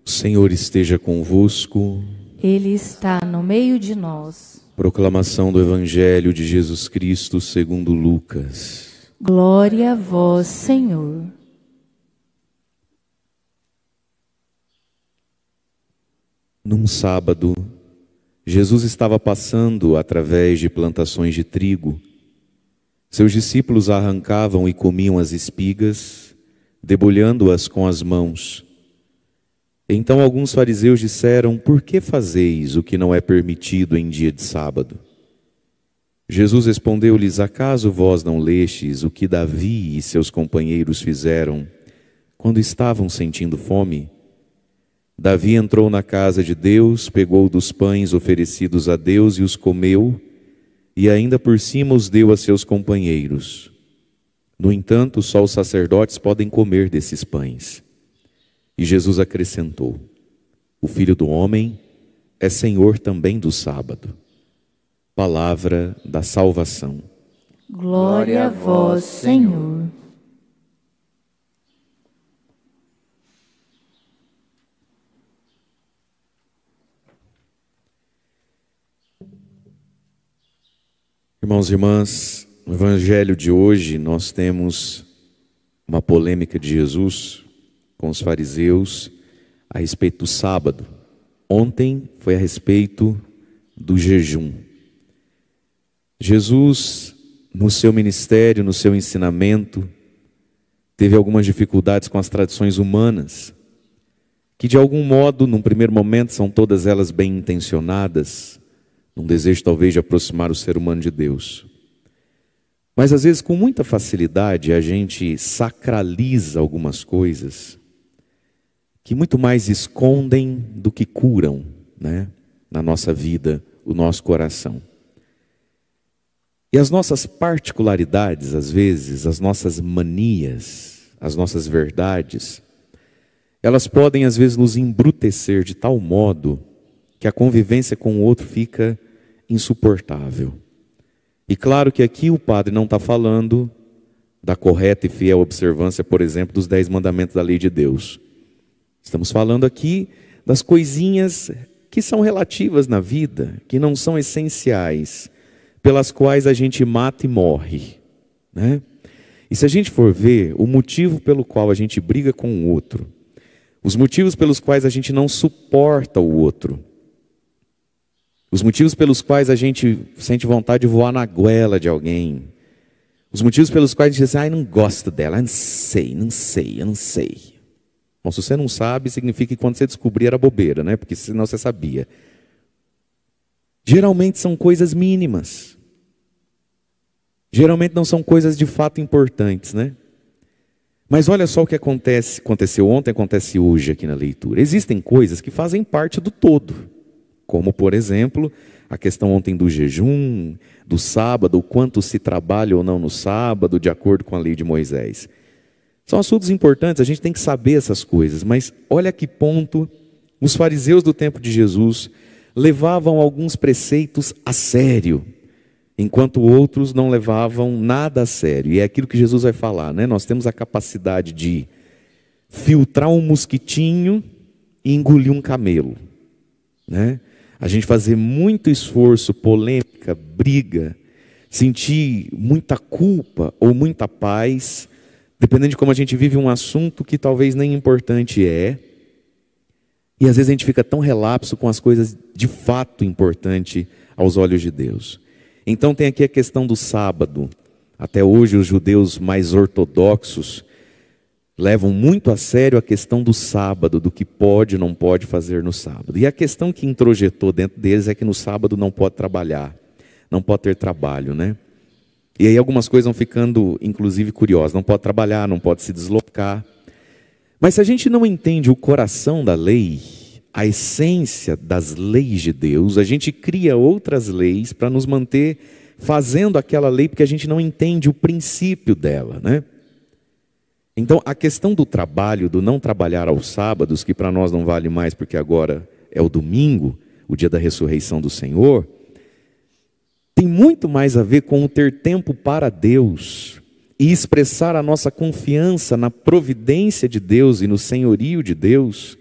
O Senhor esteja convosco. Ele está no meio de nós. Proclamação do Evangelho de Jesus Cristo segundo Lucas. Glória a vós, Senhor. Num sábado, Jesus estava passando através de plantações de trigo. Seus discípulos arrancavam e comiam as espigas, debulhando-as com as mãos. Então alguns fariseus disseram: por que fazeis o que não é permitido em dia de sábado? Jesus respondeu-lhes: acaso vós não lestes o que Davi e seus companheiros fizeram quando estavam sentindo fome? Davi entrou na casa de Deus, pegou dos pães oferecidos a Deus e os comeu, e ainda por cima os deu a seus companheiros. No entanto, só os sacerdotes podem comer desses pães. E Jesus acrescentou: o Filho do Homem é Senhor também do sábado. Palavra da salvação. Glória a vós, Senhor. Irmãos e irmãs, no Evangelho de hoje nós temos uma polêmica de Jesus com os fariseus a respeito do sábado. Ontem foi a respeito do jejum. Jesus, no seu ministério, no seu ensinamento, teve algumas dificuldades com as tradições humanas, que de algum modo, num primeiro momento, são todas elas bem intencionadas, num desejo talvez de aproximar o ser humano de Deus. Mas às vezes com muita facilidade a gente sacraliza algumas coisas que muito mais escondem do que curam, né, na nossa vida, o nosso coração. E as nossas particularidades, às vezes, as nossas manias, as nossas verdades, elas podem às vezes nos embrutecer de tal modo que a convivência com o outro fica insuportável. E claro que aqui o padre não está falando da correta e fiel observância, por exemplo, dos 10 mandamentos da lei de Deus. Estamos falando aqui das coisinhas que são relativas na vida, que não são essenciais, pelas quais a gente mata e morre, né? E se a gente for ver o motivo pelo qual a gente briga com o outro, os motivos pelos quais a gente não suporta o outro, os motivos pelos quais a gente sente vontade de voar na goela de alguém, os motivos pelos quais a gente diz: ai, não gosto dela, não sei. Bom, se você não sabe, significa que quando você descobrir era bobeira, né? Porque senão você sabia. Geralmente são coisas mínimas. Geralmente não são coisas de fato importantes, né? Mas olha só o que aconteceu ontem, acontece hoje aqui na leitura. Existem coisas que fazem parte do todo. Como, por exemplo, a questão ontem do jejum, do sábado, o quanto se trabalha ou não no sábado, de acordo com a lei de Moisés. São assuntos importantes, a gente tem que saber essas coisas, mas olha a que ponto os fariseus do tempo de Jesus levavam alguns preceitos a sério, enquanto outros não levavam nada a sério. E é aquilo que Jesus vai falar, né? Nós temos a capacidade de filtrar um mosquitinho e engolir um camelo, né? A gente fazer muito esforço, polêmica, briga, sentir muita culpa ou muita paz, dependendo de como a gente vive um assunto que talvez nem importante é. E às vezes a gente fica tão relapso com as coisas de fato importantes aos olhos de Deus. Então tem aqui a questão do sábado. Até hoje os judeus mais ortodoxos levam muito a sério a questão do sábado, do que pode e não pode fazer no sábado. E a questão que introjetou dentro deles é que no sábado não pode trabalhar, não pode ter trabalho, né? E aí algumas coisas vão ficando, inclusive, curiosas. Não pode trabalhar, não pode se deslocar. Mas se a gente não entende o coração da lei, a essência das leis de Deus, a gente cria outras leis para nos manter fazendo aquela lei, porque a gente não entende o princípio dela, né? Então, a questão do trabalho, do não trabalhar aos sábados, que para nós não vale mais porque agora é o domingo, o dia da ressurreição do Senhor, tem muito mais a ver com o ter tempo para Deus e expressar a nossa confiança na providência de Deus e no senhorio de Deus,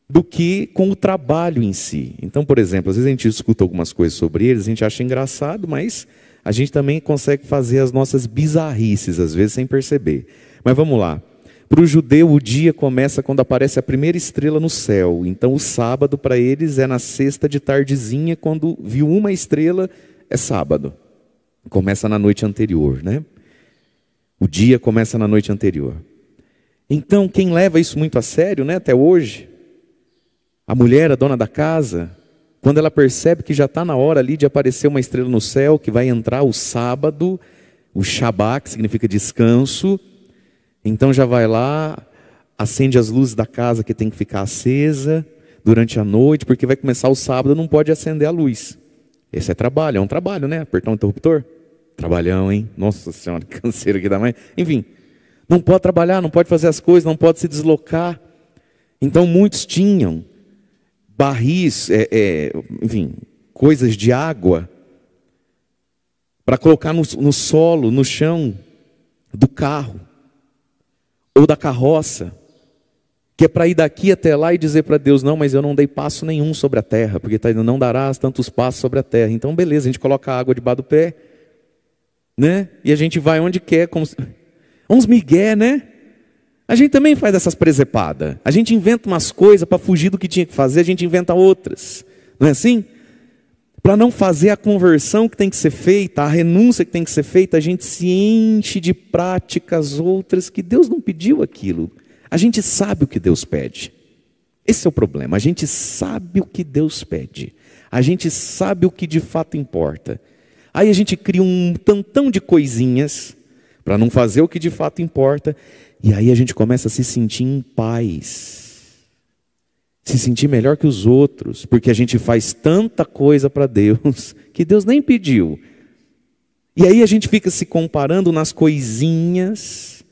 do que com o trabalho em si. Então, por exemplo, às vezes a gente escuta algumas coisas sobre eles, a gente acha engraçado, mas a gente também consegue fazer as nossas bizarrices, às vezes, sem perceber. Mas vamos lá. Para o judeu, o dia começa quando aparece a primeira estrela no céu. Então, o sábado para eles é na sexta de tardezinha, quando viu uma estrela, é sábado. Começa na noite anterior, né? O dia começa na noite anterior. Então, quem leva isso muito a sério, né, até hoje, a mulher, a dona da casa, quando ela percebe que já está na hora ali de aparecer uma estrela no céu, que vai entrar o sábado, o Shabá, que significa descanso, então já vai lá, acende as luzes da casa que tem que ficar acesa durante a noite, porque vai começar o sábado, não pode acender a luz. Esse é um trabalho, né? Apertar um interruptor. Trabalhão, hein? Nossa Senhora, que canseiro que dá mais. Enfim, não pode trabalhar, não pode fazer as coisas, não pode se deslocar. Então muitos tinham barris, enfim, coisas de água para colocar no solo, no chão do carro ou da carroça, que é para ir daqui até lá e dizer para Deus: não, mas eu não dei passo nenhum sobre a terra, porque não darás tantos passos sobre a terra. Então beleza, a gente coloca a água debaixo do pé, né? E a gente vai onde quer, como uns migué, né? A gente também faz essas presepadas. A gente inventa umas coisas para fugir do que tinha que fazer, a gente inventa outras. Não é assim? Para não fazer a conversão que tem que ser feita, a renúncia que tem que ser feita, a gente se enche de práticas outras que Deus não pediu aquilo. A gente sabe o que Deus pede. Esse é o problema. A gente sabe o que Deus pede. A gente sabe o que de fato importa. Aí a gente cria um tantão de coisinhas para não fazer o que de fato importa. E aí a gente começa a se sentir em paz, se sentir melhor que os outros, porque a gente faz tanta coisa para Deus, que Deus nem pediu. E aí a gente fica se comparando nas coisinhas,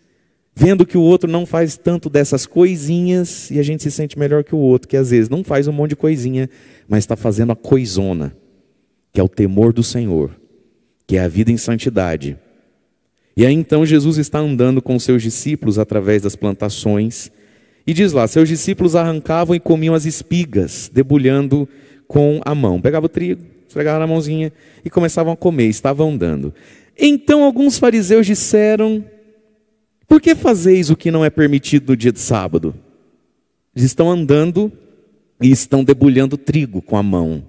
vendo que o outro não faz tanto dessas coisinhas, e a gente se sente melhor que o outro, que às vezes não faz um monte de coisinha, mas está fazendo a coisona, que é o temor do Senhor, que é a vida em santidade. E aí então Jesus está andando com seus discípulos através das plantações. E diz lá, seus discípulos arrancavam e comiam as espigas, debulhando com a mão. Pegavam o trigo, esfregavam na mãozinha e começavam a comer, estavam andando. Então alguns fariseus disseram: por que fazeis o que não é permitido no dia de sábado? Eles estão andando e estão debulhando trigo com a mão.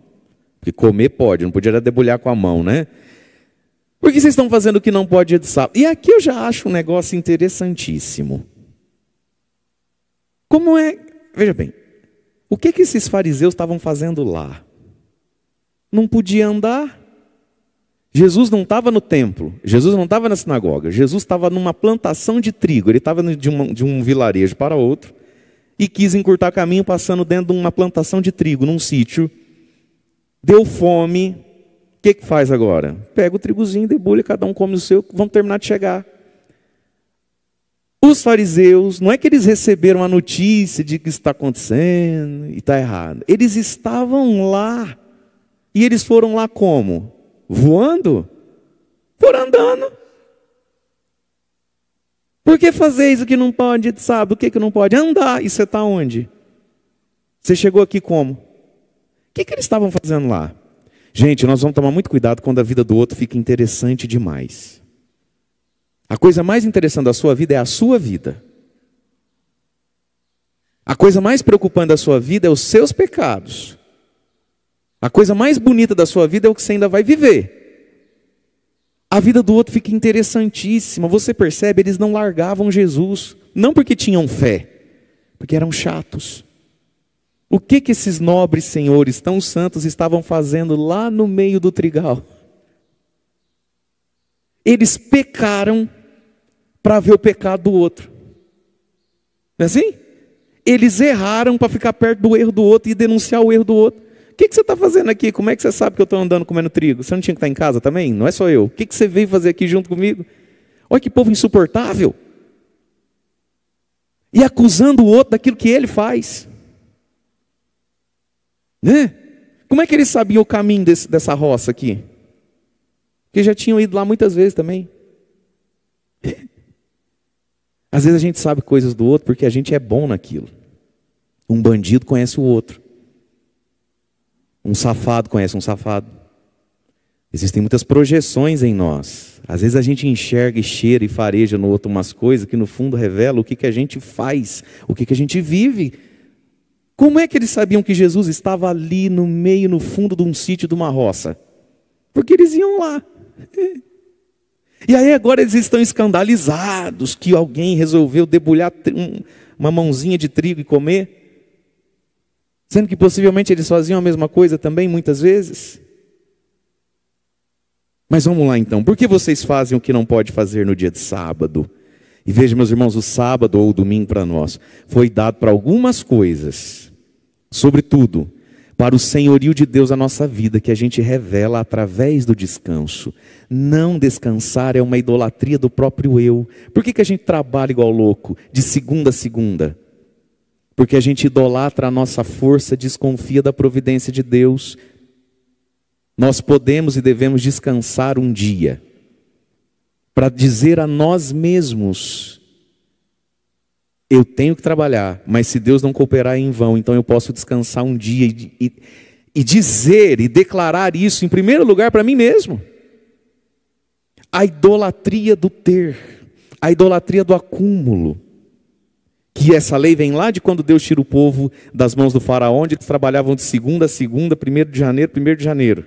Porque comer pode, não podia debulhar com a mão, né? Por que vocês estão fazendo o que não pode dia de sábado? E aqui eu já acho um negócio interessantíssimo. Como é... Veja bem, o que esses fariseus estavam fazendo lá? Não podia andar. Jesus não estava no templo, Jesus não estava na sinagoga, Jesus estava numa plantação de trigo. Ele estava de um vilarejo para outro e quis encurtar caminho passando dentro de uma plantação de trigo, num sítio. Deu fome. O que faz agora? Pega o trigozinho, debulha, cada um come o seu, vamos terminar de chegar. Os fariseus, não é que eles receberam a notícia de que isso está acontecendo e está errado. Eles estavam lá. E eles foram lá como? Voando? Foram andando. Por que fazeis o que não pode, sabe? O que não pode? Andar. E você está onde? Você chegou aqui como? O que eles estavam fazendo lá? Gente, nós vamos tomar muito cuidado quando a vida do outro fica interessante demais. A coisa mais interessante da sua vida é a sua vida. A coisa mais preocupante da sua vida é os seus pecados. A coisa mais bonita da sua vida é o que você ainda vai viver. A vida do outro fica interessantíssima. Você percebe, eles não largavam Jesus. Não porque tinham fé, porque eram chatos. O que esses nobres senhores tão santos estavam fazendo lá no meio do trigal? Eles pecaram para ver o pecado do outro. Não é assim? Eles erraram para ficar perto do erro do outro e denunciar o erro do outro. O que você está fazendo aqui? Como é que você sabe que eu estou andando comendo trigo? Você não tinha que estar em casa também? Não é só eu. O que você veio fazer aqui junto comigo? Olha que povo insuportável. E acusando o outro daquilo que ele faz. Né? Como é que eles sabiam o caminho dessa roça aqui? Porque já tinham ido lá muitas vezes também. Às vezes a gente sabe coisas do outro porque a gente é bom naquilo. Um bandido conhece o outro. Um safado conhece um safado. Existem muitas projeções em nós. Às vezes a gente enxerga e cheira e fareja no outro umas coisas que no fundo revelam o que a gente faz, o que a gente vive. Como é que eles sabiam que Jesus estava ali no meio, no fundo de um sítio, de uma roça? Porque eles iam lá. E aí agora eles estão escandalizados que alguém resolveu debulhar uma mãozinha de trigo e comer. Sendo que possivelmente eles faziam a mesma coisa também, muitas vezes. Mas vamos lá então, por que vocês fazem o que não pode fazer no dia de sábado? E veja, meus irmãos, o sábado ou o domingo para nós foi dado para algumas coisas, sobretudo para o senhorio de Deus na nossa vida, que a gente revela através do descanso. Não descansar é uma idolatria do próprio eu. Por que a gente trabalha igual louco, de segunda a segunda? Porque a gente idolatra a nossa força, desconfia da providência de Deus. Nós podemos e devemos descansar um dia, para dizer a nós mesmos, eu tenho que trabalhar, mas se Deus não cooperar é em vão, então eu posso descansar um dia e dizer e declarar isso em primeiro lugar para mim mesmo. A idolatria do ter, a idolatria do acúmulo, que essa lei vem lá de quando Deus tira o povo das mãos do faraó, onde eles trabalhavam de segunda a segunda, 1º de janeiro, 1º de janeiro.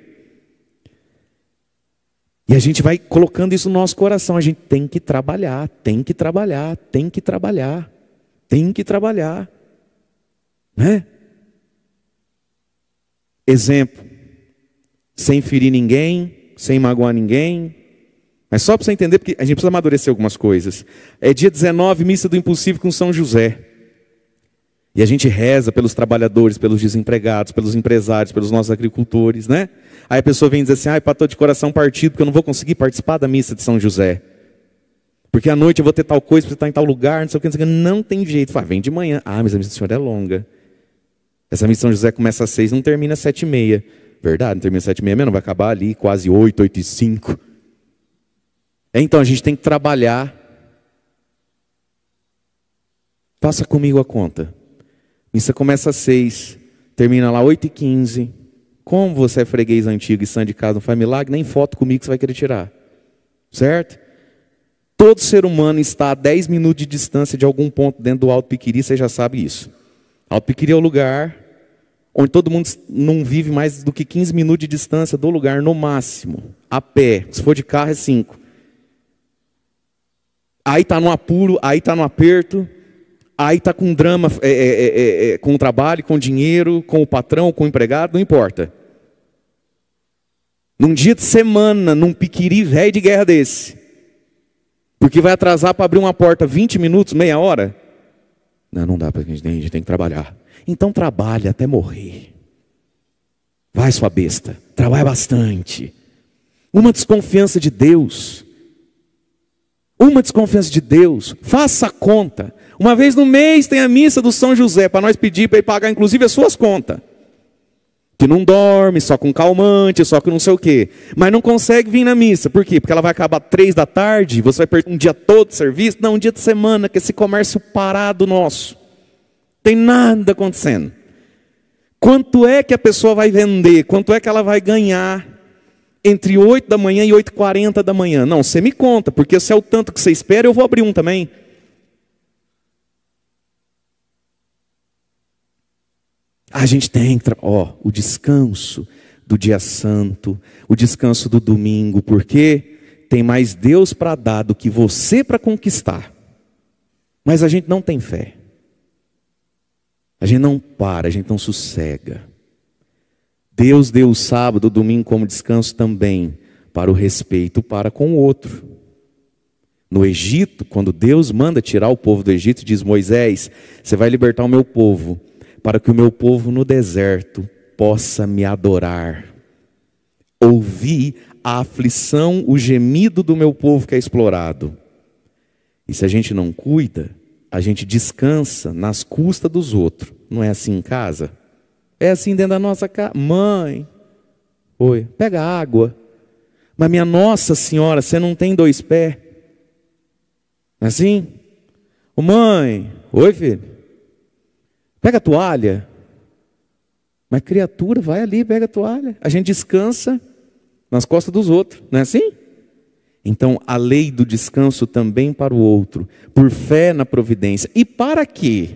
E a gente vai colocando isso no nosso coração, a gente tem que trabalhar, tem que trabalhar, tem que trabalhar, tem que trabalhar. Né? Exemplo, sem ferir ninguém, sem magoar ninguém. Mas só para você entender, porque a gente precisa amadurecer algumas coisas. É dia 19, missa do impossível com São José. E a gente reza pelos trabalhadores, pelos desempregados, pelos empresários, pelos nossos agricultores, né? Aí a pessoa vem dizer assim, estou de coração partido, porque eu não vou conseguir participar da missa de São José. Porque à noite eu vou ter tal coisa, para estar em tal lugar, não sei o que, não sei o que. Não tem jeito. Fala, vem de manhã. Mas a missa do Senhor é longa. Essa missa de São José começa às 6, não termina às 7h30. Verdade, não termina às 7h30 mesmo, não vai acabar ali quase 8, 8h05. Então a gente tem que trabalhar. Faça comigo a conta. Missa começa às 6, termina lá 8h15. Como você é freguês antigo e santo de casa, não faz milagre, nem foto comigo você vai querer tirar. Certo? Todo ser humano está a 10 minutos de distância de algum ponto dentro do Alto Piquiri, você já sabe isso. Alto Piquiri é o lugar onde todo mundo não vive mais do que 15 minutos de distância do lugar, no máximo. A pé, se for de carro é 5. Aí está no apuro, aí está no aperto, aí está com drama, com o trabalho, com o dinheiro, com o patrão, com o empregado, não importa. Num dia de semana, num piquiri velho de guerra desse, porque vai atrasar para abrir uma porta 20 minutos, meia hora? Não dá, porque a gente tem que trabalhar. Então trabalha até morrer. Vai, sua besta, trabalha bastante. Uma desconfiança de Deus. Uma desconfiança de Deus. Faça a conta. Uma vez no mês tem a missa do São José, para nós pedir para ele pagar inclusive as suas contas. Que não dorme, só com calmante, só com não sei o quê. Mas não consegue vir na missa. Por quê? Porque ela vai acabar 3 da tarde, você vai perder um dia todo de serviço. Não, um dia de semana, que esse comércio parado nosso. Tem nada acontecendo. Quanto é que a pessoa vai vender? Quanto é que ela vai ganhar entre 8 da manhã e 8h40 da manhã? Não, você me conta, porque se é o tanto que você espera, eu vou abrir um também. A gente tem o descanso do dia santo, o descanso do domingo, porque tem mais Deus para dar do que você para conquistar. Mas a gente não tem fé. A gente não para, a gente não sossega. Deus deu o sábado, o domingo como descanso também, para o respeito para com o outro. No Egito, quando Deus manda tirar o povo do Egito, diz: Moisés, você vai libertar o meu povo, para que o meu povo no deserto possa me adorar. Ouvi a aflição, o gemido do meu povo que é explorado. E se a gente não cuida, a gente descansa nas custas dos outros. Não é assim em casa? É assim dentro da nossa casa. Mãe, oi, pega água. Mas minha Nossa Senhora, você não tem 2 pés? Assim? Ô mãe, oi filho. Pega a toalha. Mas criatura, vai ali, pega a toalha. A gente descansa nas costas dos outros, não é assim? Então, a lei do descanso também para o outro, por fé na providência. E para quê?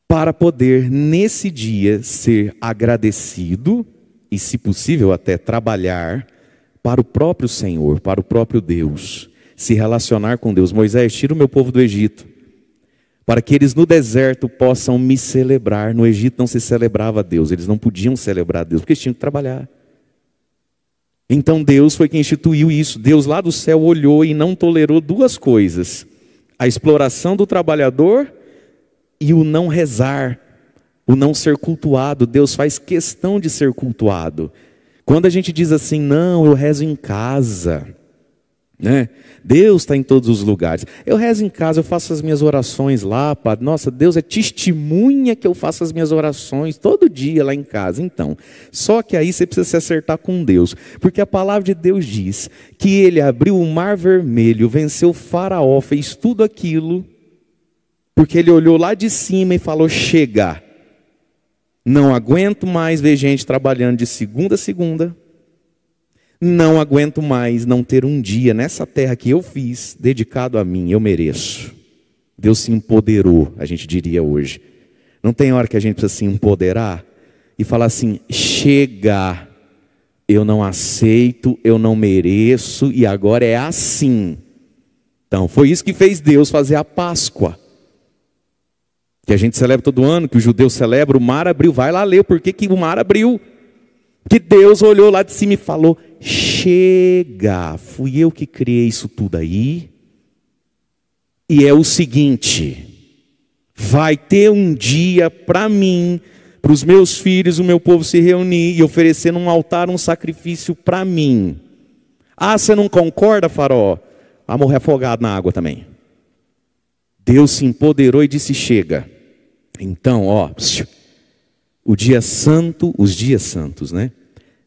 Para poder, nesse dia, ser agradecido e, se possível, até trabalhar para o próprio Senhor, para o próprio Deus. Se relacionar com Deus. Moisés, tira o meu povo do Egito, para que eles no deserto possam me celebrar. No Egito não se celebrava Deus, eles não podiam celebrar Deus, porque eles tinham que trabalhar. Então Deus foi quem instituiu isso. Deus lá do céu olhou e não tolerou duas coisas: a exploração do trabalhador e o não rezar, o não ser cultuado. Deus faz questão de ser cultuado. Quando a gente diz assim, não, eu rezo em casa, né? Deus está em todos os lugares. Eu rezo em casa, eu faço as minhas orações lá, Padre. Nossa, Deus é testemunha que eu faço as minhas orações todo dia lá em casa. Então, só que aí você precisa se acertar com Deus, porque a palavra de Deus diz que Ele abriu o mar vermelho, venceu o faraó, fez tudo aquilo, porque Ele olhou lá de cima e falou, chega, não aguento mais ver gente trabalhando de segunda a segunda. Não aguento mais não ter um dia nessa terra que eu fiz, dedicado a mim, eu mereço. Deus se empoderou, a gente diria hoje. Não tem hora que a gente precisa se empoderar e falar assim, chega, eu não aceito, eu não mereço e agora é assim. Então foi isso que fez Deus fazer a Páscoa, que a gente celebra todo ano, que o judeu celebra, o mar abriu. Vai lá ler por que o mar abriu. Que Deus olhou lá de cima e falou, chega, fui eu que criei isso tudo aí. E é o seguinte, vai ter um dia para mim, para os meus filhos, o meu povo se reunir e oferecer num altar um sacrifício para mim. Ah, você não concorda, Faraó? Vai morrer afogado na água também. Deus se empoderou e disse, chega. Então, o dia santo, os dias santos, né?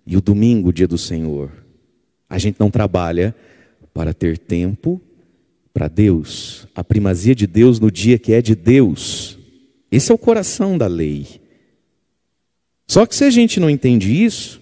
E o domingo, o dia do Senhor. A gente não trabalha para ter tempo para Deus. A primazia de Deus no dia que é de Deus. Esse é o coração da lei. Só que se a gente não entende isso,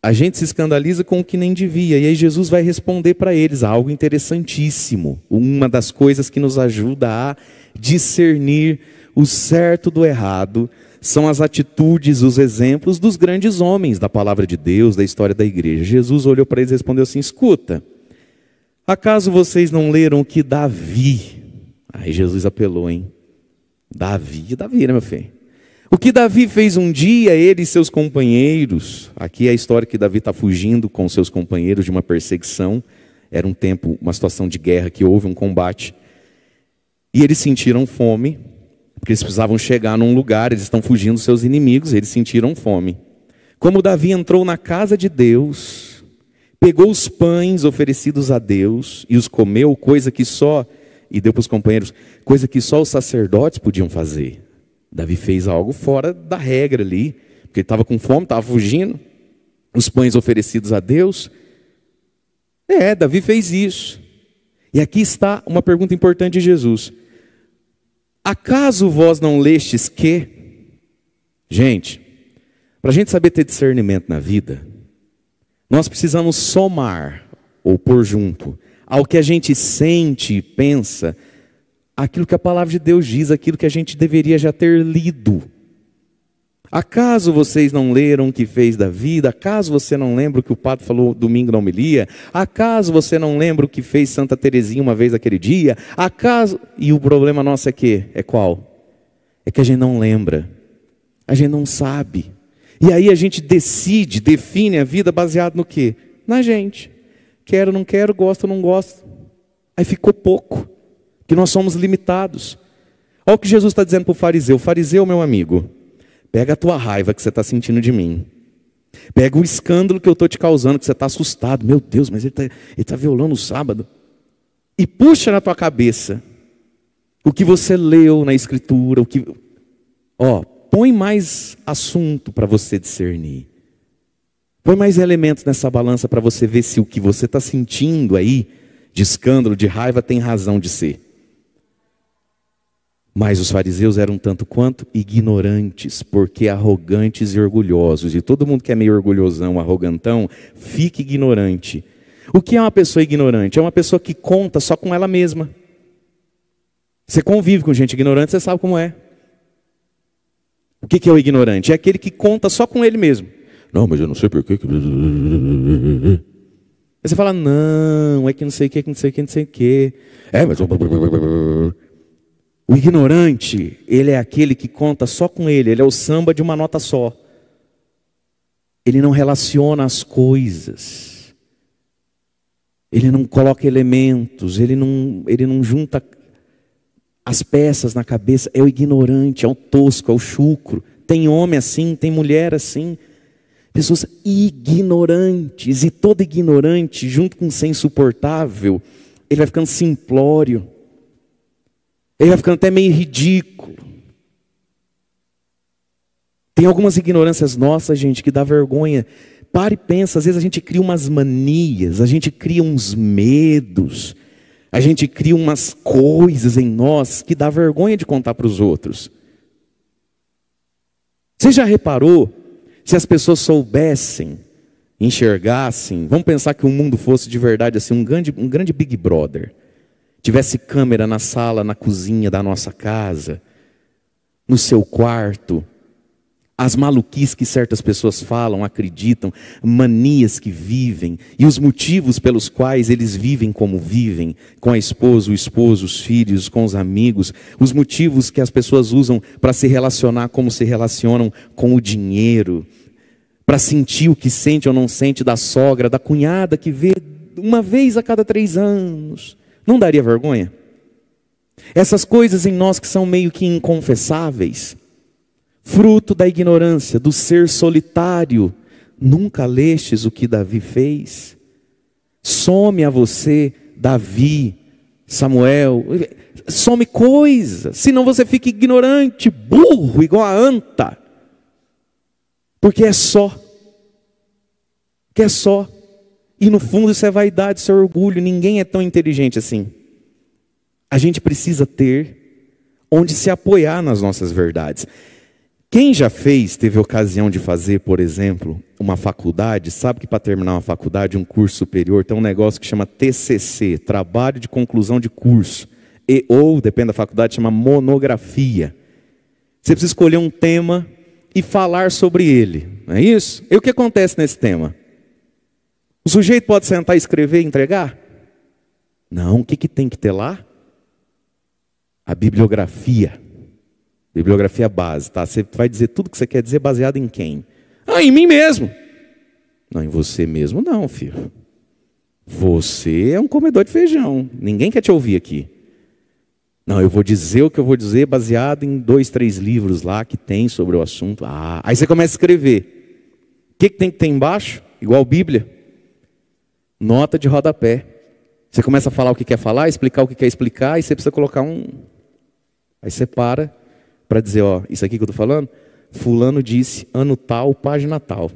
a gente se escandaliza com o que nem devia. E aí Jesus vai responder para eles algo interessantíssimo. Uma das coisas que nos ajuda a discernir o certo do errado são as atitudes, os exemplos dos grandes homens da palavra de Deus, da história da igreja. Jesus olhou para eles e respondeu assim, escuta, acaso vocês não leram que Davi, aí Jesus apelou, hein? Davi, né, meu filho? O que Davi fez um dia, ele e seus companheiros, aqui é a história que Davi está fugindo com seus companheiros de uma perseguição, era um tempo, uma situação de guerra que houve, um combate, e eles sentiram fome, porque eles precisavam chegar num lugar, eles estão fugindo dos seus inimigos, eles sentiram fome. Como Davi entrou na casa de Deus, pegou os pães oferecidos a Deus e os comeu, coisa que só, e deu para os companheiros, coisa que só os sacerdotes podiam fazer. Davi fez algo fora da regra ali, porque ele estava com fome, estava fugindo. Os pães oferecidos a Deus. Davi fez isso. E aqui está uma pergunta importante de Jesus. Acaso vós não lestes que? Gente, para a gente saber ter discernimento na vida, nós precisamos somar, ou pôr junto, ao que a gente sente e pensa, aquilo que a palavra de Deus diz, aquilo que a gente deveria já ter lido. Acaso vocês não leram o que fez Davi? Acaso você não lembra o que o padre falou domingo na homilia? Acaso você não lembra o que fez Santa Teresinha uma vez aquele dia? Acaso... E o problema nosso é que? É qual? É que a gente não lembra. A gente não sabe. E aí a gente decide, define a vida baseado no quê? Na gente. Quero, não quero, gosto, não gosto. Aí ficou pouco. Que nós somos limitados. Olha o que Jesus está dizendo para o fariseu. Fariseu, meu amigo, pega a tua raiva que você está sentindo de mim. Pega o escândalo que eu estou te causando, que você está assustado. Meu Deus, mas ele está violando o sábado. E puxa na tua cabeça o que você leu na Escritura. Põe mais assunto para você discernir. Põe mais elementos nessa balança para você ver se o que você está sentindo aí, de escândalo, de raiva, tem razão de ser. Mas os fariseus eram tanto quanto ignorantes, porque arrogantes e orgulhosos. E todo mundo que é meio orgulhosão, arrogantão, fica ignorante. O que é uma pessoa ignorante? É uma pessoa que conta só com ela mesma. Você convive com gente ignorante, você sabe como é. O que é o ignorante? É aquele que conta só com ele mesmo. Não, mas eu não sei porquê. Aí você fala, não, é que não sei o que, não sei o que, não sei o que. É, mas... O ignorante, ele é aquele que conta só com ele é o samba de uma nota só. Ele não relaciona as coisas. Ele não coloca elementos, ele não junta as peças na cabeça. É o ignorante, é o tosco, é o chucro. Tem homem assim, tem mulher assim. Pessoas ignorantes, e todo ignorante, junto com ser insuportável, ele vai ficando simplório. Ele vai ficando até meio ridículo. Tem algumas ignorâncias nossas, gente, que dá vergonha. Para e pensa, às vezes a gente cria umas manias, a gente cria uns medos, a gente cria umas coisas em nós que dá vergonha de contar para os outros. Você já reparou, se as pessoas soubessem, enxergassem, vamos pensar que o mundo fosse de verdade assim, um grande Big Brother. Tivesse câmera na sala, na cozinha da nossa casa, no seu quarto, as maluquices que certas pessoas falam, acreditam, manias que vivem, e os motivos pelos quais eles vivem como vivem, com a esposa, o esposo, os filhos, com os amigos, os motivos que as pessoas usam para se relacionar como se relacionam com o dinheiro, para sentir o que sente ou não sente da sogra, da cunhada que vê uma vez a cada 3 anos. Não daria vergonha? Essas coisas em nós que são meio que inconfessáveis, fruto da ignorância, do ser solitário. Nunca lestes o que Davi fez? Some a você, Davi, Samuel, some coisa, senão você fica ignorante, burro, igual a anta. Porque é só. Que é só. E no fundo isso é vaidade, isso é orgulho. Ninguém é tão inteligente assim. A gente precisa ter onde se apoiar nas nossas verdades. Quem já teve ocasião de fazer, por exemplo, uma faculdade, sabe que para terminar uma faculdade, um curso superior, tem um negócio que chama TCC, Trabalho de Conclusão de Curso. Ou, depende da faculdade, chama monografia. Você precisa escolher um tema e falar sobre ele, não é isso? E o que acontece nesse tema? O sujeito pode sentar, escrever e entregar? Não, o que tem que ter lá? A bibliografia. Bibliografia base, tá? Você vai dizer tudo que você quer dizer baseado em quem? Ah, em mim mesmo. Não, em você mesmo não, filho. Você é um comedor de feijão. Ninguém quer te ouvir aqui. Não, eu vou dizer o que eu vou dizer baseado em 2, 3 livros lá que tem sobre o assunto. Ah, aí você começa a escrever. O que tem que ter embaixo? Igual Bíblia. Nota de rodapé. Você começa a falar o que quer falar, explicar o que quer explicar, e você precisa colocar um... Aí você para dizer, ó, isso aqui que eu estou falando, fulano disse, ano tal, página tal.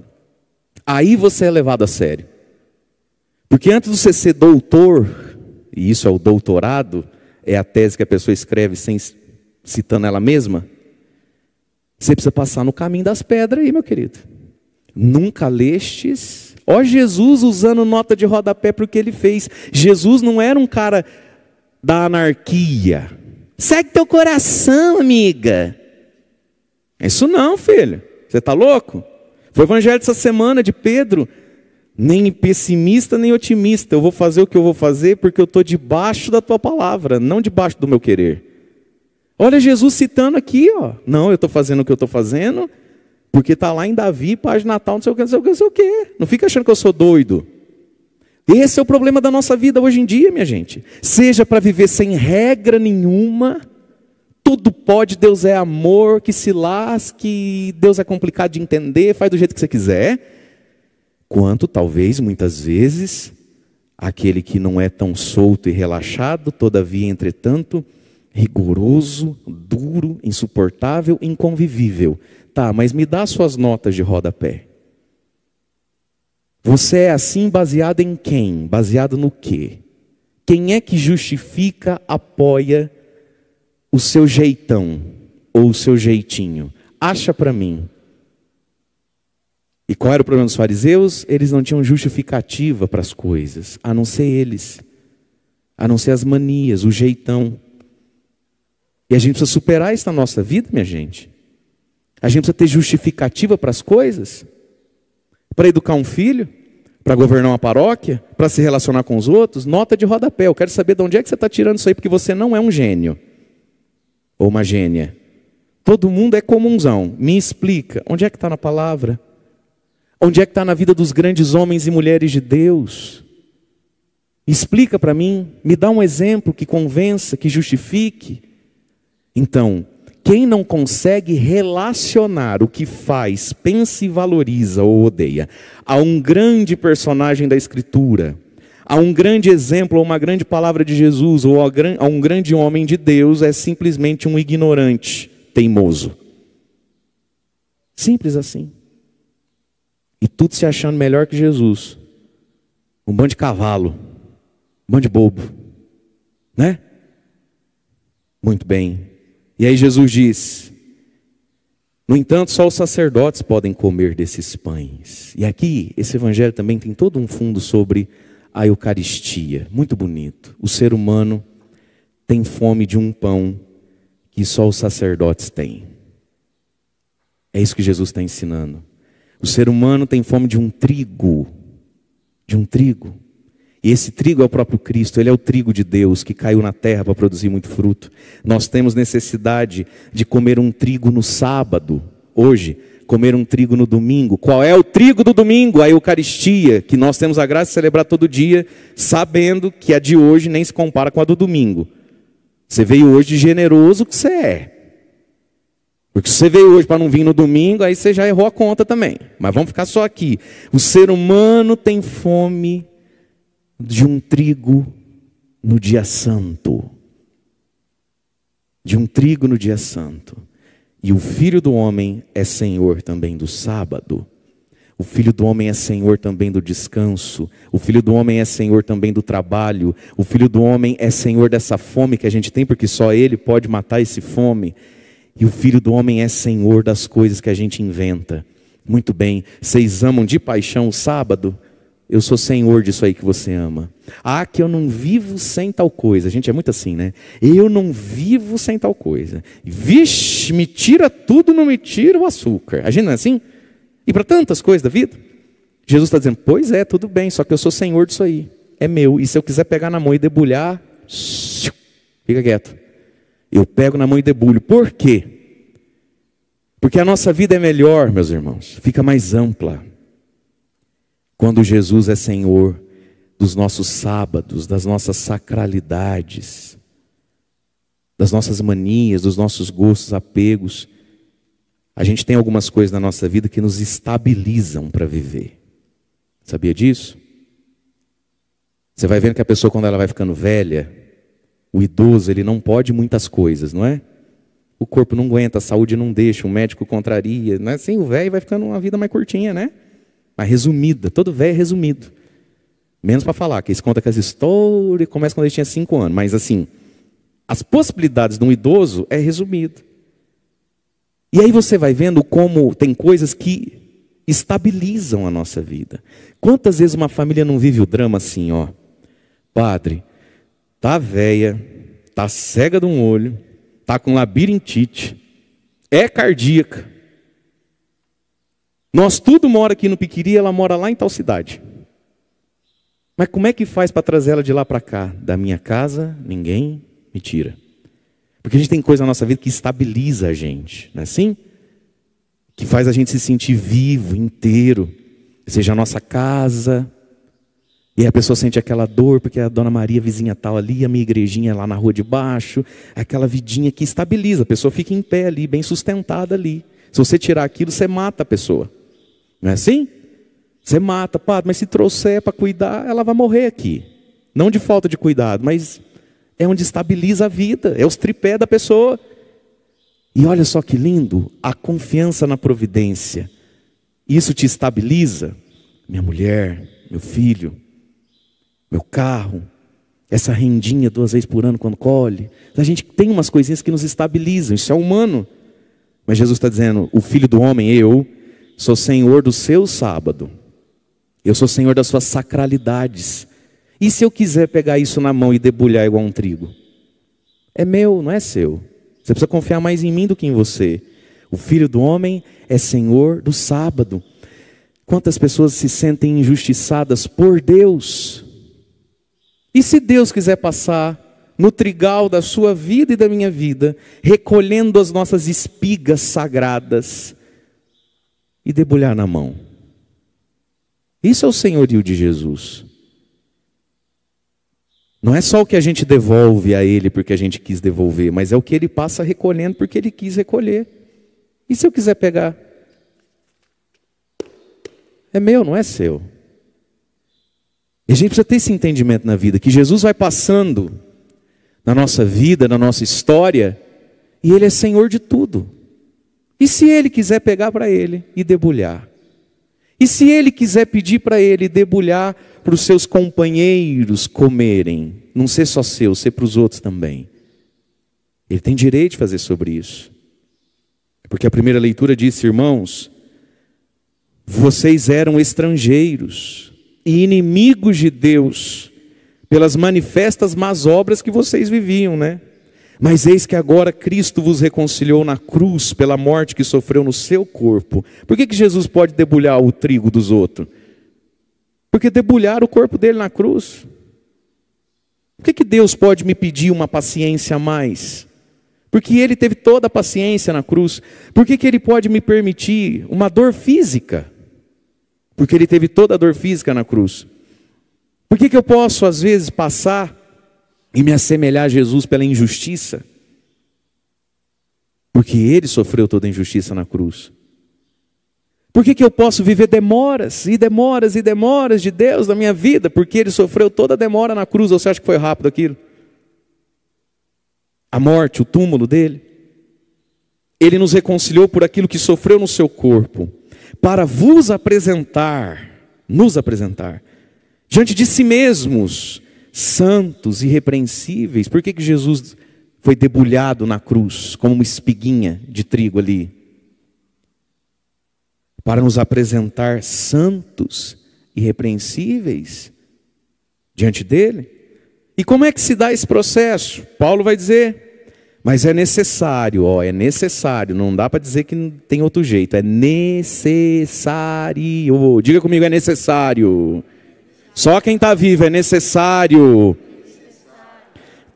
Aí você é levado a sério. Porque antes de você ser doutor, e isso é o doutorado, é a tese que a pessoa escreve sem citando ela mesma, você precisa passar no caminho das pedras aí, meu querido. Nunca lestes... Ó Jesus usando nota de rodapé para o que ele fez. Jesus não era um cara da anarquia. Segue teu coração, amiga. Isso não, filho. Você está louco? Foi o evangelho dessa semana de Pedro. Nem pessimista, nem otimista. Eu vou fazer o que eu vou fazer porque eu estou debaixo da tua palavra, não debaixo do meu querer. Olha Jesus citando aqui, ó. Não, eu estou fazendo o que eu estou fazendo... Porque está lá em Davi, página natal, não sei o que, não sei o que, não sei o que. Não fica achando que eu sou doido. Esse é o problema da nossa vida hoje em dia, minha gente. Seja para viver sem regra nenhuma, tudo pode, Deus é amor, que se lasque, Deus é complicado de entender, faz do jeito que você quiser. Quanto talvez, muitas vezes, aquele que não é tão solto e relaxado, todavia, entretanto, rigoroso, duro, insuportável, inconvivível. Tá, mas me dá suas notas de rodapé. Você é assim baseado em quem? Baseado no quê? Quem é que justifica, apoia o seu jeitão ou o seu jeitinho. Acha para mim. E qual era o problema dos fariseus? Eles não tinham justificativa para as coisas, a não ser eles, a não ser as manias, o jeitão. E a gente precisa superar isso na nossa vida, minha gente. A gente precisa ter justificativa para as coisas, para educar um filho, para governar uma paróquia, para se relacionar com os outros. Nota de rodapé, eu quero saber de onde é que você está tirando isso aí, porque você não é um gênio ou uma gênia. Todo mundo é comunzão. Me explica, onde é que está na palavra? Onde é que está na vida dos grandes homens e mulheres de Deus? Explica para mim, me dá um exemplo que convença, que justifique. Então, quem não consegue relacionar o que faz, pensa e valoriza ou odeia a um grande personagem da Escritura, a um grande exemplo, ou uma grande palavra de Jesus, ou a um grande homem de Deus, é simplesmente um ignorante, teimoso. Simples assim. E tudo se achando melhor que Jesus. Um bando de cavalo, um bando de bobo, né? Muito bem. E aí Jesus diz: no entanto, só os sacerdotes podem comer desses pães. E aqui, esse evangelho também tem todo um fundo sobre a Eucaristia. Muito bonito. O ser humano tem fome de um pão que só os sacerdotes têm. É isso que Jesus está ensinando. O ser humano tem fome de um trigo. De um trigo. E esse trigo é o próprio Cristo, ele é o trigo de Deus que caiu na terra para produzir muito fruto. Nós temos necessidade de comer um trigo no sábado, hoje, comer um trigo no domingo. Qual é o trigo do domingo? A Eucaristia, que nós temos a graça de celebrar todo dia, sabendo que a de hoje nem se compara com a do domingo. Você veio hoje generoso que você é. Porque se você veio hoje para não vir no domingo, aí você já errou a conta também. Mas vamos ficar só aqui. O ser humano tem fome de um trigo no dia santo. De um trigo no dia santo. E o Filho do Homem é Senhor também do sábado. O Filho do Homem é Senhor também do descanso. O Filho do Homem é Senhor também do trabalho. O Filho do Homem é Senhor dessa fome que a gente tem, porque só Ele pode matar esse fome. E o Filho do Homem é Senhor das coisas que a gente inventa. Muito bem, vocês amam de paixão o sábado? Eu sou senhor disso aí que você ama. Ah, que eu não vivo sem tal coisa. A gente é muito assim, né? Eu não vivo sem tal coisa. Vixe, me tira tudo, não me tira o açúcar. A gente não é assim? E para tantas coisas da vida? Jesus está dizendo, pois é, tudo bem, só que eu sou senhor disso aí. É meu. E se eu quiser pegar na mão e debulhar, fica quieto. Eu pego na mão e debulho. Por quê? Porque a nossa vida é melhor, meus irmãos. Fica mais ampla. Quando Jesus é Senhor dos nossos sábados, das nossas sacralidades, das nossas manias, dos nossos gostos, apegos. A gente tem algumas coisas na nossa vida que nos estabilizam para viver. Sabia disso? Você vai vendo que a pessoa, quando ela vai ficando velha, o idoso, ele não pode muitas coisas, não é? O corpo não aguenta, a saúde não deixa, o médico contraria. Não é assim? O velho vai ficando uma vida mais curtinha, né? Mas resumida, todo velho é resumido. Menos para falar, que eles contam com as histórias, começa quando ele tinha 5 anos. Mas assim, as possibilidades de um idoso é resumido. E aí você vai vendo como tem coisas que estabilizam a nossa vida. Quantas vezes uma família não vive o drama assim, ó. Padre, tá velha, tá cega de um olho, tá com labirintite, é cardíaca. Nós tudo mora aqui no Piquiri, ela mora lá em tal cidade. Mas como é que faz para trazer ela de lá para cá? Da minha casa, ninguém me tira. Porque a gente tem coisa na nossa vida que estabiliza a gente, não é assim? Que faz a gente se sentir vivo, inteiro. Seja a nossa casa. E aí a pessoa sente aquela dor, porque a Dona Maria, vizinha tal ali, a minha igrejinha lá na rua de baixo. Aquela vidinha que estabiliza, a pessoa fica em pé ali, bem sustentada ali. Se você tirar aquilo, você mata a pessoa. Não é assim? Você mata, padre, mas se trouxer para cuidar, ela vai morrer aqui. Não de falta de cuidado, mas é onde estabiliza a vida, é os tripés da pessoa. E olha só que lindo, a confiança na providência. Isso te estabiliza? Minha mulher, meu filho, meu carro. essa rendinha 2 vezes por ano quando colhe. A gente tem umas coisinhas que nos estabilizam, isso é humano. Mas Jesus está dizendo, o Filho do Homem, eu sou Senhor do seu sábado. Eu sou Senhor das suas sacralidades. E se eu quiser pegar isso na mão e debulhar igual um trigo? É meu, não é seu. Você precisa confiar mais em mim do que em você. O Filho do Homem é Senhor do sábado. Quantas pessoas se sentem injustiçadas por Deus? E se Deus quiser passar no trigal da sua vida e da minha vida, recolhendo as nossas espigas sagradas e debulhar na mão? Isso é o senhorio de Jesus. Não é só o que a gente devolve a Ele porque a gente quis devolver, mas é o que Ele passa recolhendo porque Ele quis recolher. E se eu quiser pegar? É meu, não é seu. E a gente precisa ter esse entendimento na vida, que Jesus vai passando na nossa vida, na nossa história, e Ele é Senhor de tudo. E se Ele quiser pegar para Ele e debulhar? E se Ele quiser pedir para Ele debulhar para os seus companheiros comerem, não ser só seu, ser para os outros também? Ele tem direito de fazer sobre isso. Porque a primeira leitura disse, irmãos, vocês eram estrangeiros e inimigos de Deus pelas manifestas más obras que vocês viviam, né? Mas eis que agora Cristo vos reconciliou na cruz pela morte que sofreu no seu corpo. Por que Jesus pode debulhar o trigo dos outros? Porque debulharam o corpo dele na cruz. Por que Deus pode me pedir uma paciência a mais? Porque Ele teve toda a paciência na cruz. Por que Ele pode me permitir uma dor física? Porque Ele teve toda a dor física na cruz. Por que eu posso às vezes passar e me assemelhar a Jesus pela injustiça? Porque Ele sofreu toda a injustiça na cruz. Por que eu posso viver demoras e demoras e demoras de Deus na minha vida? Porque Ele sofreu toda a demora na cruz. Ou você acha que foi rápido aquilo? A morte, o túmulo dele. Ele nos reconciliou por aquilo que sofreu no seu corpo, para vos apresentar, nos apresentar, diante de si mesmos, santos e irrepreensíveis. Por que Jesus foi debulhado na cruz, como uma espiguinha de trigo ali? Para nos apresentar santos e irrepreensíveis diante dele. E como é que se dá esse processo? Paulo vai dizer, mas é necessário, é necessário, não dá para dizer que não tem outro jeito, é necessário. Diga comigo, é necessário. Só quem está vivo, é necessário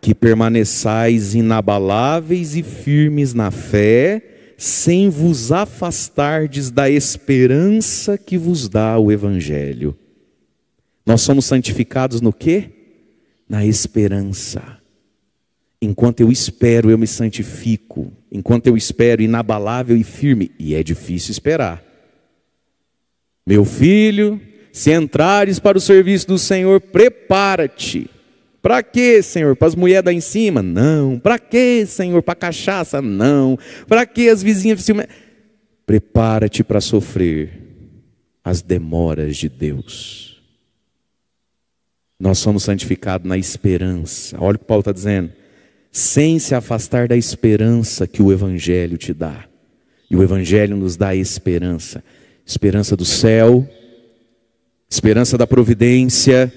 que permaneçais inabaláveis e firmes na fé, sem vos afastardes da esperança que vos dá o Evangelho. Nós somos santificados no quê? Na esperança. Enquanto eu espero, eu me santifico. Enquanto eu espero, inabalável e firme. E é difícil esperar. Meu filho, se entrares para o serviço do Senhor, prepara-te. Para quê, Senhor? Para as mulheres dar em cima? Não. Para quê, Senhor? Para a cachaça? Não. Para quê as vizinhas? Prepara-te para sofrer as demoras de Deus. Nós somos santificados na esperança. Olha o que Paulo está dizendo. Sem se afastar da esperança que o Evangelho te dá. E o Evangelho nos dá esperança. Esperança do céu, esperança da providência.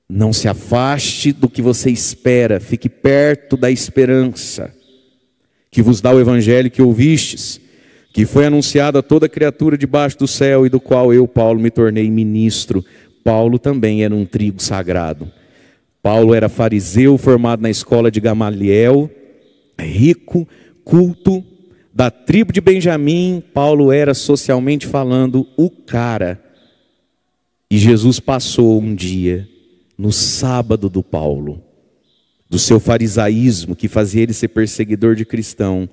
Não se afaste do que você espera, fique perto da esperança que vos dá o Evangelho que ouvistes, que foi anunciado a toda criatura debaixo do céu e do qual eu, Paulo, me tornei ministro. Paulo também era um trigo sagrado. Paulo era fariseu, formado na escola de Gamaliel, rico, culto, da tribo de Benjamim. Paulo era, socialmente falando, o cara. E Jesus passou um dia, no sábado do Paulo, do seu farisaísmo, que fazia ele ser perseguidor de cristão,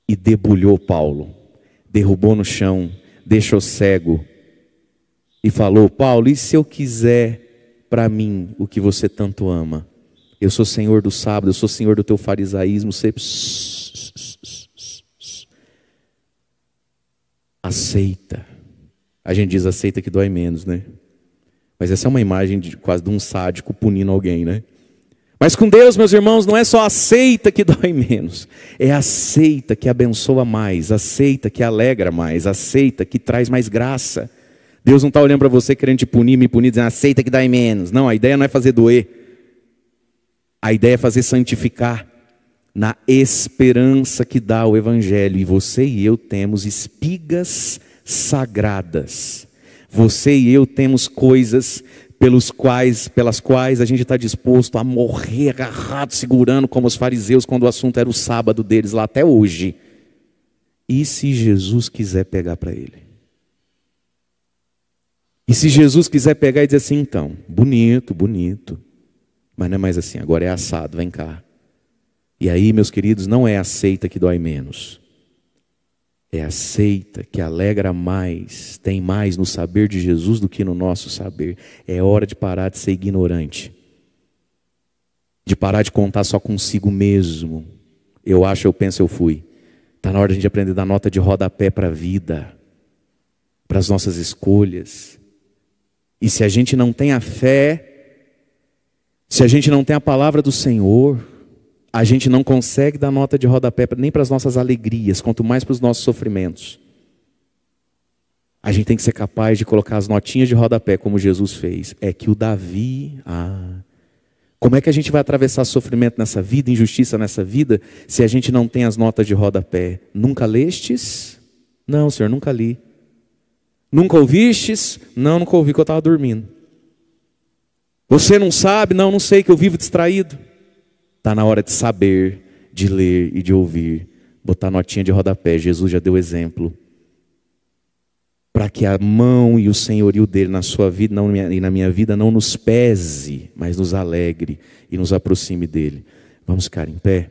e debulhou Paulo, derrubou no chão, deixou cego, e falou: Paulo, e se eu quiser para mim o que você tanto ama? Eu sou senhor do sábado, eu sou senhor do teu farisaísmo, você aceita. A gente diz aceita que dói menos, né? Mas essa é uma imagem quase de um sádico punindo alguém, né? Mas com Deus, meus irmãos, não é só a seita que dói menos. É a seita que abençoa mais, a seita que alegra mais, a seita que traz mais graça. Deus não está olhando para você querendo te punir, me punir, dizendo a seita que dói menos. Não, a ideia não é fazer doer. A ideia é fazer santificar. Na esperança que dá o Evangelho. E você e eu temos espigas sagradas. Você e eu temos coisas pelas quais a gente está disposto a morrer agarrado, segurando como os fariseus quando o assunto era o sábado deles lá até hoje. E se Jesus quiser pegar para ele? E se Jesus quiser pegar e dizer assim, então, bonito, bonito, mas não é mais assim, agora é assado, vem cá. E aí, meus queridos, não é a seita que dói menos. É a seita que alegra mais, tem mais no saber de Jesus do que no nosso saber. É hora de parar de ser ignorante. De parar de contar só consigo mesmo. Eu acho, eu penso, eu fui. Está na hora de a gente aprender a dar nota de rodapé para a vida. Para as nossas escolhas. E se a gente não tem a fé, se a gente não tem a palavra do Senhor, a gente não consegue dar nota de rodapé nem para as nossas alegrias, quanto mais para os nossos sofrimentos. A gente tem que ser capaz de colocar as notinhas de rodapé, como Jesus fez. É que o Davi... como é que a gente vai atravessar sofrimento nessa vida, injustiça nessa vida, se a gente não tem as notas de rodapé? Nunca lestes? Não, Senhor, nunca li. Nunca ouvistes? Não, nunca ouvi, que eu estava dormindo. Você não sabe? Não, não sei, que eu vivo distraído. Está na hora de saber, de ler e de ouvir. Botar notinha de rodapé. Jesus já deu exemplo. Para que a mão e o senhorio dele na sua vida e na minha vida não nos pese, mas nos alegre e nos aproxime dele. Vamos ficar em pé?